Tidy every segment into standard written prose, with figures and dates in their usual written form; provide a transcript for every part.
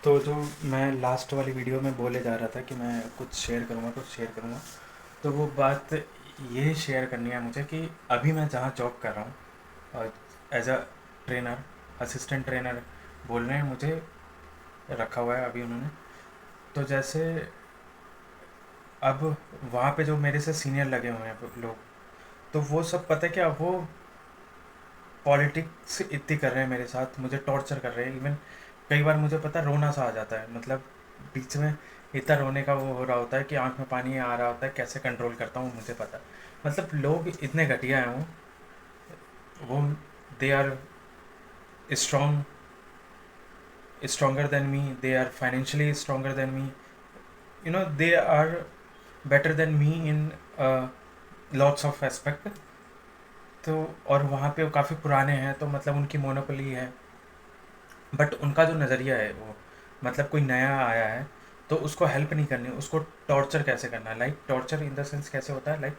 तो जो मैं लास्ट वाली वीडियो में बोले जा रहा था कि मैं कुछ शेयर करूँगा, तो वो बात ये शेयर करनी है मुझे कि अभी मैं जहाँ जॉब कर रहा हूँ, और as a trainer, assistant trainer बोल रहे हैं मुझे, रखा हुआ है अभी उन्होंने। तो जैसे अब वहाँ पे जो मेरे से सीनियर लगे हुए हैं लोग, तो वो सब पता है क्या, वो पॉलिटिक्स इतनी कर रहे हैं मेरे साथ, मुझे टॉर्चर कर रहे हैं। इवन कई बार मुझे पता रोना सा आ जाता है, मतलब बीच में इतना रोने का वो हो रहा होता है कि आंख में पानी आ रहा होता है, कैसे कंट्रोल करता हूँ मुझे पता। मतलब लोग इतने घटिया हैं वो they are strong, stronger than me, they are financially stronger than me, they are better than me in lots of aspect। तो और वहाँ पे वो काफ़ी पुराने हैं, तो मतलब उनकी मोनोपोली है। बट उनका जो नज़रिया है वो, मतलब कोई नया आया है तो उसको हेल्प नहीं करनी, उसको टॉर्चर कैसे करना है। Like torture in the sense कैसे होता है, लाइक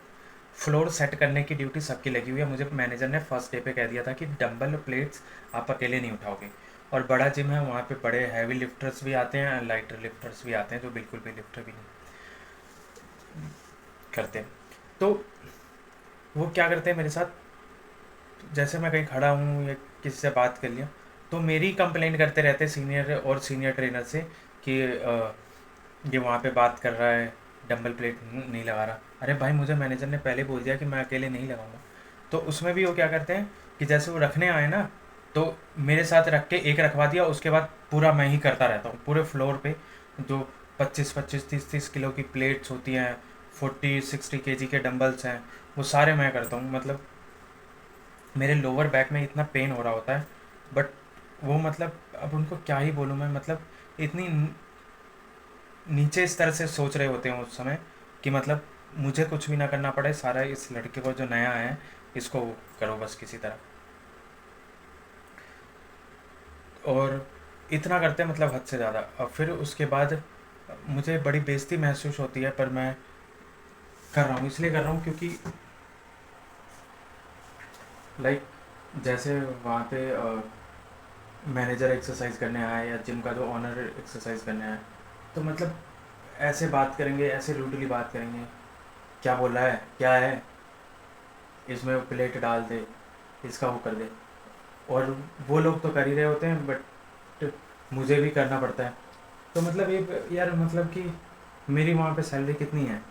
फ्लोर सेट करने की ड्यूटी सबकी लगी हुई है। मुझे मैनेजर ने फर्स्ट डे पे कह दिया था कि डंबल प्लेट्स आप अकेले नहीं उठाओगे। और बड़ा जिम है, वहाँ पे बड़े हैवी लिफ्टर्स भी आते हैं, लाइटर लिफ्टर्स भी आते हैं जो बिल्कुल भी लिफ्टर भी नहीं करते। तो वो क्या करते हैं मेरे साथ, जैसे मैं कहीं खड़ा हूँ या किसी से बात कर लिया, तो मेरी कंप्लेंट करते रहते सीनियर और सीनियर ट्रेनर से कि ये वहाँ पे बात कर रहा है, डंबल प्लेट नहीं लगा रहा। अरे भाई, मुझे मैनेजर ने पहले बोल दिया कि मैं अकेले नहीं लगाऊंगा। तो उसमें भी वो क्या करते हैं कि जैसे वो रखने आए ना, तो मेरे साथ रख के एक रखवा दिया, उसके बाद पूरा मैं ही करता रहता हूँ पूरे फ्लोर पे। जो 25-25 30-30 किलो की प्लेट्स होती हैं, 40-60 kg के डंबल्स हैं, वो सारे मैं करता हूँ। मतलब मेरे लोअर बैक में इतना पेन हो रहा होता है। बट वो मतलब अब उनको क्या ही बोलूँ मैं, मतलब इतनी नीचे स्तर से सोच रहे होते हैं उस समय कि मतलब मुझे कुछ भी ना करना पड़े, सारा इस लड़के को जो नया है इसको करो बस किसी तरह। और इतना करते हैं मतलब हद से ज़्यादा। और फिर उसके बाद मुझे बड़ी बेइज्जती महसूस होती है, पर मैं कर रहा हूँ, इसलिए कर रहा हूँ क्योंकि लाइक जैसे वहाँ पे मैनेजर एक्सरसाइज करने आया या जिम का जो ऑनर एक्सरसाइज करने आया, तो मतलब ऐसे बात करेंगे, ऐसे रूडली बात करेंगे, क्या बोल रहा है, क्या है, इसमें प्लेट डाल दे, इसका वो कर दे। और वो लोग तो कर ही रहे होते हैं, बट मुझे भी करना पड़ता है। तो मतलब ये यार, मतलब कि मेरी वहाँ पे सैलरी कितनी है,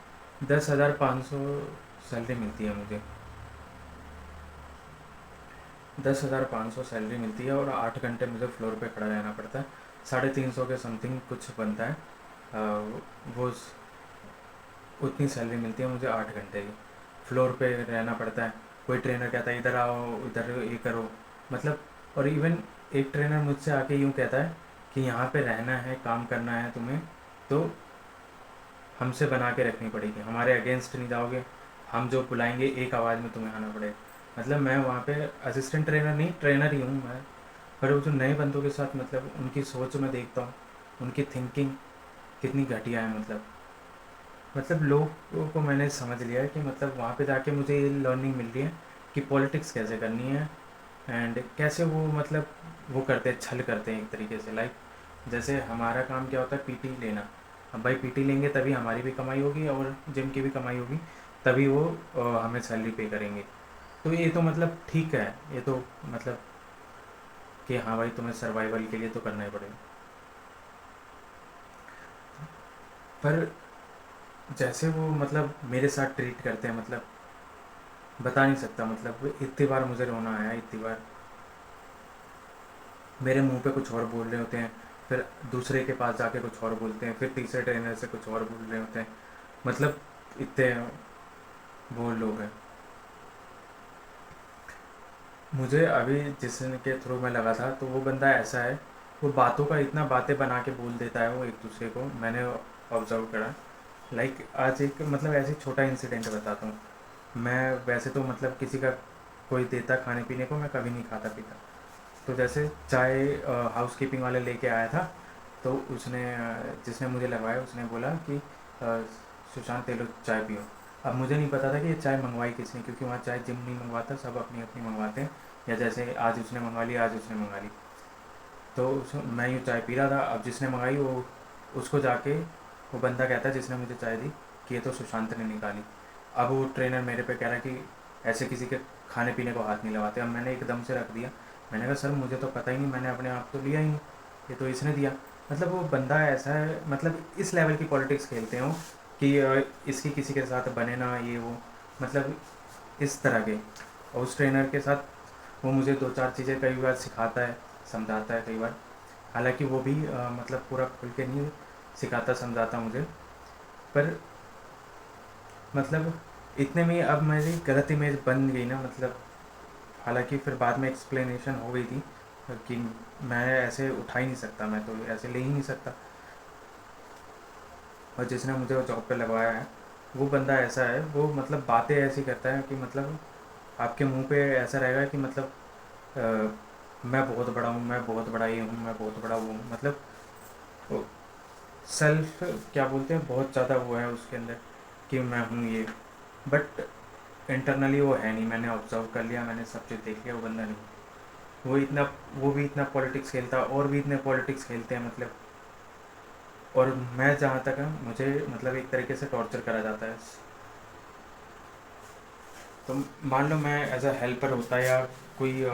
10,500 सैलरी मिलती है मुझे। 10,500 सैलरी मिलती है और 8 घंटे मुझे फ्लोर पे खड़ा रहना पड़ता है। 350 के समथिंग कुछ बनता है। वो उतनी सैलरी मिलती है मुझे 8 घंटे की। फ्लोर पे रहना पड़ता है। कोई ट्रेनर कहता है इधर आओ, इधर ये करो, मतलब। और इवन एक ट्रेनर मुझसे आके यूँ कहता है कि यहाँ पे रहना है, काम करना है तुम्हें, तो हमसे बना के रखनी पड़ेगी, हमारे अगेंस्ट नहीं जाओगे, हम जो बुलाएंगे एक आवाज़ में तुम्हें आना पड़ेगा। मतलब मैं वहाँ पे असिस्टेंट ट्रेनर नहीं, ट्रेनर ही हूँ मैं। पर वो जो नए बंदों के साथ, मतलब उनकी सोच मैं देखता हूँ, उनकी थिंकिंग कितनी घटिया है। मतलब लोगों को मैंने समझ लिया है कि मतलब वहाँ पे जाके मुझे ये लर्निंग मिल रही है कि पॉलिटिक्स कैसे करनी है। एंड कैसे वो मतलब वो करते हैं, छल करते हैं एक तरीके से। लाइक जैसे हमारा काम क्या होता है, पीटी लेना। अब भाई पीटी लेंगे तभी हमारी भी कमाई होगी और जिम की भी कमाई होगी, तभी वो हमें सैलरी पे करेंगे। तो ये तो मतलब ठीक है, ये तो मतलब कि हाँ भाई, तुम्हें सर्वाइवल के लिए तो करना ही पड़ेगा। पर जैसे वो मतलब मेरे साथ ट्रीट करते हैं, मतलब बता नहीं सकता। मतलब इतनी बार मुझे रोना आया, इतनी बार मेरे मुंह पे कुछ और बोल रहे होते हैं, फिर दूसरे के पास जाके कुछ और बोलते हैं, फिर तीसरे ट्रेनर से कुछ और बोल रहे होते हैं। मतलब इतने वो लोग हैं। मुझे अभी जिसके थ्रू मैं लगा था, तो वो बंदा ऐसा है, वो बातों का इतना बातें बना के बोल देता है वो एक दूसरे को, मैंने ऑब्जर्व करा। लाइक आज एक मतलब ऐसे छोटा इंसिडेंट बताता हूँ। मैं वैसे तो मतलब किसी का कोई देता खाने पीने को, मैं कभी नहीं खाता पीता। तो जैसे चाय हाउस कीपिंग वाले लेके आया था, तो उसने जिसने मुझे लगवाया उसने बोला कि सुशांत ले लो चाय पियो। अब मुझे नहीं पता था कि ये चाय मंगवाई किसने, क्योंकि वहाँ चाय जिम नहीं मंगवाता, सब अपनी अपनी मंगवाते हैं, या जैसे आज उसने मंगवा ली, आज उसने मंगा ली। तो मैं यूँ चाय पी रहा था, अब जिसने मंगाई वो उसको जाके वो बंदा कहता है जिसने मुझे चाय दी कि ये तो सुशांत ने निकाली। अब वो ट्रेनर मेरे पे कह रहा है कि ऐसे किसी के खाने पीने को हाथ नहीं लगाते। अब मैंने एकदम से रख दिया, मैंने कहा सर मुझे तो पता ही नहीं, मैंने अपने आप तो लिया ही नहीं, ये तो इसने दिया। मतलब वो बंदा ऐसा है, मतलब इस लेवल की पॉलिटिक्स खेलते हो कि इसकी किसी के साथ बने ना ये वो, मतलब इस तरह के। और उस ट्रेनर के साथ वो मुझे दो चार चीज़ें कई बार सिखाता है, समझाता है कई बार, हालांकि वो भी मतलब पूरा खुल के नहीं सिखाता समझाता मुझे, पर मतलब इतने में अब मेरी गलत इमेज बन गई ना, मतलब हालांकि फिर बाद में एक्सप्लेनेशन हो गई थी कि मैं ऐसे उठा ही नहीं सकता, मैं तो ऐसे ले ही नहीं सकता। और जिसने मुझे वो जॉब पे लगवाया है वो बंदा ऐसा है, वो मतलब बातें ऐसी करता है कि मतलब आपके मुंह पे ऐसा रहेगा कि मतलब मैं बहुत बड़ा हूँ, मैं बहुत बड़ा ये हूँ, मैं बहुत बड़ा वो हूँ, मतलब वो सेल्फ क्या बोलते हैं, बहुत ज़्यादा वो है उसके अंदर कि मैं हूँ ये, बट इंटरनली वो है नहीं। मैंने ऑब्जर्व कर लिया, मैंने सब चीज़ देख लिया, वो बंदा नहीं। वो इतना, वो भी इतना पॉलिटिक्स खेलता है और भी इतने पॉलिटिक्स खेलते हैं मतलब। और मैं जहाँ तक है मुझे मतलब एक तरीके से टॉर्चर करा जाता है। तो मान लो मैं एज अ हेल्पर होता या कोई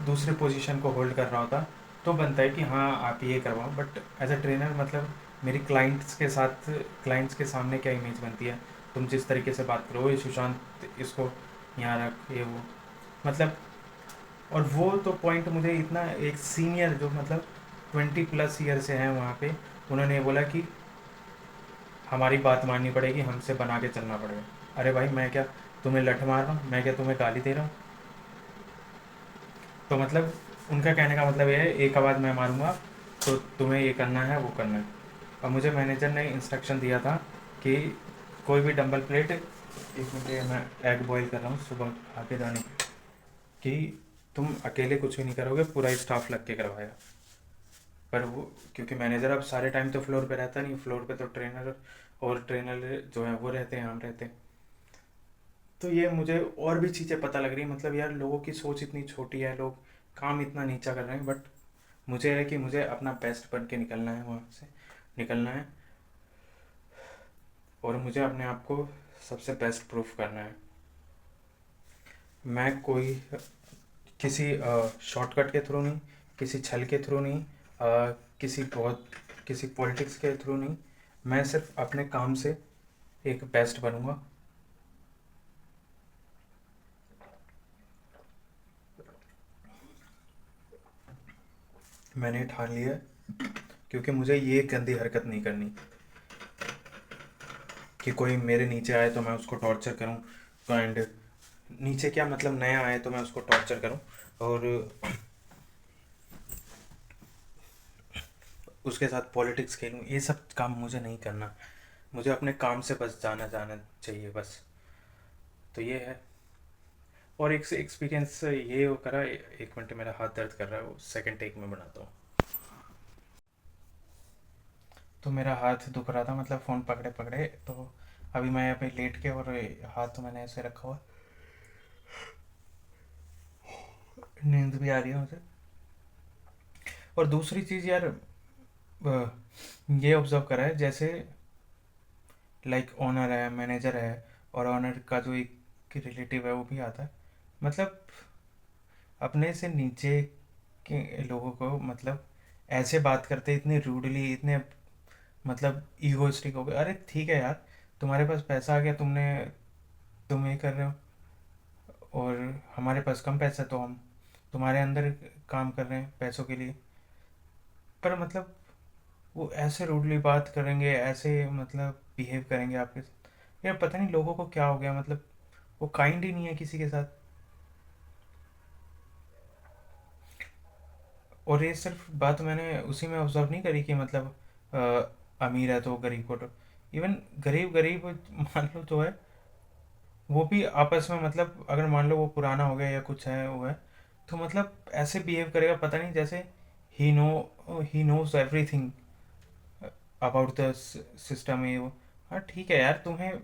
दूसरे पोजीशन को होल्ड कर रहा होता तो बनता है कि हाँ आप ये करवाओ, बट एज अ ट्रेनर मतलब मेरी क्लाइंट्स के साथ, क्लाइंट्स के सामने क्या इमेज बनती है, तुम जिस तरीके से बात करो, ये सुशांत इसको यहाँ रख ये वो, मतलब। और वो तो पॉइंट मुझे इतना, एक सीनियर जो मतलब 20+ ईयर से हैं वहाँ पे, उन्होंने ये बोला कि हमारी बात माननी पड़ेगी, हमसे बना के चलना पड़ेगा। अरे भाई मैं क्या तुम्हें लठ मार रहा हूँ, मैं क्या तुम्हें गाली दे रहा हूँ? तो मतलब उनका कहने का मतलब ये है एक आवाज़ मैं मारूंगा तो तुम्हें ये करना है वो करना है। और मुझे मैनेजर ने इंस्ट्रक्शन दिया था कि कोई भी डंबल प्लेट, एक मिनट ये मैं एग बॉईल कर रहा हूँ सुबह आके जाने कि तुम अकेले कुछ भी नहीं करोगे, पूरा स्टाफ लग के करवाएगा। पर वो क्योंकि मैनेजर अब सारे टाइम तो फ्लोर पे रहता नहीं, फ्लोर पे तो ट्रेनर और ट्रेनर जो है वो रहते हैं, हम रहते हैं। तो ये मुझे और भी चीज़ें पता लग रही है, मतलब यार लोगों की सोच इतनी छोटी है, लोग काम इतना नीचा कर रहे हैं, बट मुझे है कि मुझे अपना बेस्ट बन के निकलना है वहाँ से, निकलना है। और मुझे अपने आप को सबसे बेस्ट प्रूफ करना है। मैं कोई किसी शॉर्टकट के थ्रू नहीं, किसी छल के थ्रू नहीं, किसी बहुत किसी पॉलिटिक्स के थ्रू नहीं, मैं सिर्फ अपने काम से एक बेस्ट बनूंगा। मैंने ठान लिया है, क्योंकि मुझे ये गंदी हरकत नहीं करनी कि कोई मेरे नीचे आए तो मैं उसको टॉर्चर करूं, एंड नीचे क्या मतलब नया आए तो मैं उसको टॉर्चर करूं और उसके साथ पॉलिटिक्स खेलूं। ये सब काम मुझे नहीं करना, मुझे अपने काम से बस जाना जाना चाहिए बस। तो ये है। और एक से एक्सपीरियंस ये हो करा, एक मिनट मेरा हाथ दर्द कर रहा है, वो सेकंड टेक में बनाता हूँ। तो मेरा हाथ दुख रहा था मतलब फ़ोन पकड़े पकड़े, तो अभी मैं यहाँ पे लेट के और हाथ तो मैंने ऐसे रखा हुआ, नींद भी आ रही है मुझे। और दूसरी चीज़ यार, ये ऑब्जर्व करा है जैसे लाइक ओनर है, मैनेजर है, और ओनर का जो एक रिलेटिव है वो भी आता है, मतलब अपने से नीचे के लोगों को मतलब ऐसे बात करते, इतने रूडली, इतने मतलब ईगोइस्टिक हो गए। अरे ठीक है यार, तुम्हारे पास पैसा आ गया, तुम ये कर रहे हो, और हमारे पास कम पैसा तो हम तुम्हारे अंदर काम कर रहे हैं पैसों के लिए। पर मतलब वो ऐसे रूडली बात करेंगे, ऐसे मतलब बिहेव करेंगे आपके साथ, यार पता नहीं लोगों को क्या हो गया, मतलब वो काइंड ही नहीं है किसी के साथ। और ये सिर्फ बात मैंने उसी में ऑब्जर्व नहीं करी कि मतलब अमीर है तो गरीब को, इवन गरीब गरीब मान लो तो है, वो भी आपस में मतलब अगर मान लो वो पुराना हो गया या कुछ है वो है, तो मतलब ऐसे बिहेव करेगा पता नहीं जैसे ही knows everything about the system ये वो। हाँ ठीक है यार, तुम्हें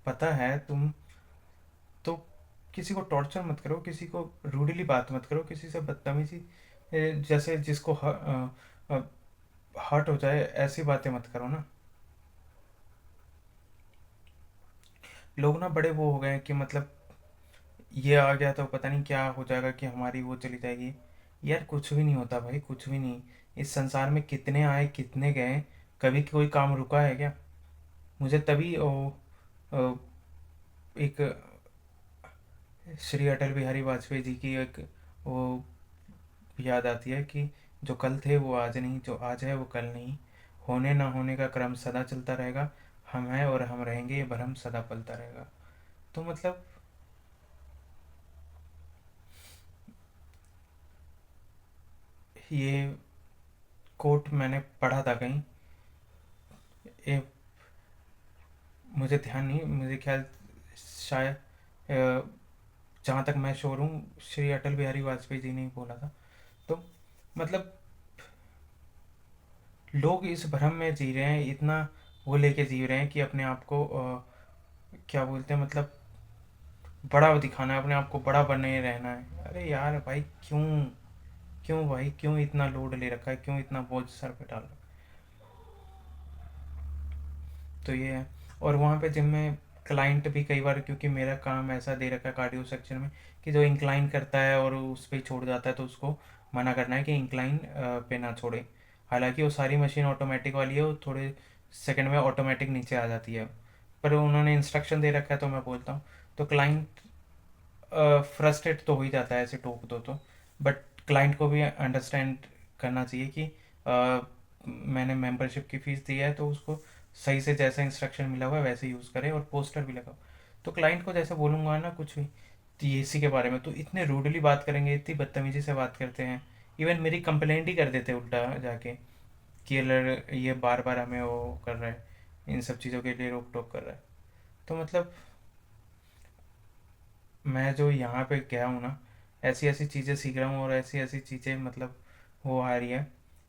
पता है तो किसी को टॉर्चर मत करो, किसी को रूडली बात मत करो, किसी से बदतमीजी जैसे जिसको हर्ट हो जाए ऐसी बातें मत करो ना। लोग ना बड़े वो हो गए हैं कि मतलब ये आ गया तो पता नहीं क्या हो जाएगा, कि हमारी वो चली जाएगी। यार कुछ भी नहीं होता भाई, कुछ भी नहीं। इस संसार में कितने आए कितने गए, कभी कोई काम रुका है क्या? मुझे तभी ओ, एक श्री अटल बिहारी वाजपेयी जी की एक वो याद आती है कि जो कल थे वो आज नहीं, जो आज है वो कल नहीं, होने ना होने का क्रम सदा चलता रहेगा, हम हैं और हम रहेंगे, ये भ्रम सदा पलता रहेगा। तो मतलब ये कोट मैंने पढ़ा था कहीं, ये मुझे ध्यान नहीं, मुझे ख्याल शायद जहाँ तक मैं श्योर हूँ श्री अटल बिहारी वाजपेयी जी ने ही बोला था। तो मतलब लोग इस भ्रम में जी रहे हैं, इतना वो लेके जी रहे हैं कि अपने आप को क्या बोलते हैं मतलब बड़ा दिखाना है, अपने आप को बड़ा बने रहना है। अरे यार भाई क्यों, क्यों भाई, क्यों इतना लोड ले रखा है, क्यों इतना बोझ सर पे डाल रखा है? तो ये है। और वहाँ पे जिम में क्लाइंट भी कई बार, क्योंकि मेरा काम ऐसा दे रखा है कार्डियो सेक्शन में कि जो इंक्लाइन करता है और उस पर छोड़ जाता है तो उसको मना करना है कि इंक्लाइन पे ना छोड़े। हालांकि वो सारी मशीन ऑटोमेटिक वाली है, वो थोड़े सेकंड में ऑटोमेटिक नीचे आ जाती है, पर उन्होंने इंस्ट्रक्शन दे रखा है तो मैं बोलता हूँ। तो क्लाइंट फ्रस्ट्रेट तो हो ही जाता है ऐसे टोक दो तो, बट क्लाइंट को भी अंडरस्टैंड करना चाहिए कि मैंने मेंबरशिप की फ़ीस दी है तो उसको सही से जैसा इंस्ट्रक्शन मिला हुआ है वैसे यूज़ करें, और पोस्टर भी लगाओ। तो क्लाइंट को जैसे बोलूँगा ना कुछ भी टीएसी के बारे में, तो इतने रूडली बात करेंगे, इतनी बदतमीजी से बात करते हैं। इवन मेरी कंप्लेंट ही कर देते उल्टा जाके कि ये बार बार हमें वो कर रहा है, इन सब चीज़ों के लिए रोक टोक कर रहा है। तो मतलब मैं जो यहाँ पे गया हूँ ना, ऐसी ऐसी चीज़ें सीख रहा हूँ और ऐसी ऐसी चीज़ें मतलब वो आ रही है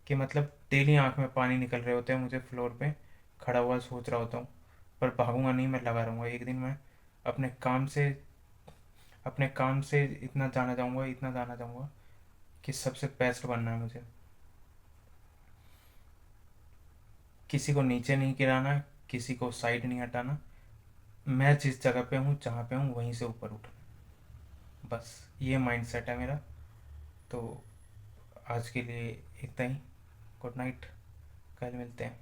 कि मतलब डेली आँख में पानी निकल रहे होते हैं मुझे, फ्लोर पे खड़ा हुआ सोच रहा होता हूँ। पर भागूंगा नहीं, मैं लगा रहूँगा, एक दिन मैं अपने काम से अपने काम से इतना जाना चाहूँगा, इतना जाना चाहूँगा कि सबसे बेस्ट बनना है मुझे। किसी को नीचे नहीं गिराना, किसी को साइड नहीं हटाना, मैं जिस जगह पे हूँ जहाँ पे हूँ वहीं से ऊपर उठना। बस ये माइंड सेट है मेरा। तो आज के लिए इतना ही। गुड नाइट, कल मिलते हैं।